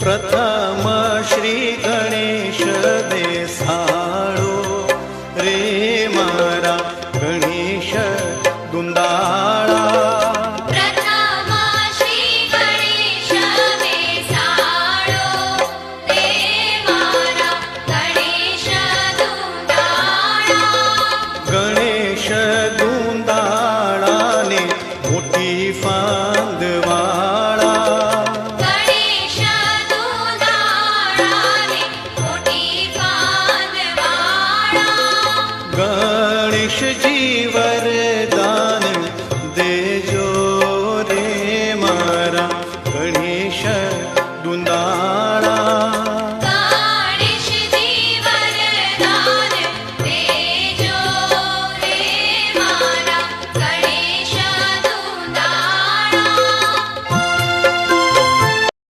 प्रथम श्री गणेश देसाळो रे मारा गणेश दुंदाळा। प्रथम श्री गणेश देसाळो रे मारा गणेश दुंदाळा। गणेश दुंदाळाने मोठी फांदवाळा। गणेश दुंदाळाने मोठी फांदवाळा। गणेशजी वरदान देजो रे मारा गणेश दुंदाळा।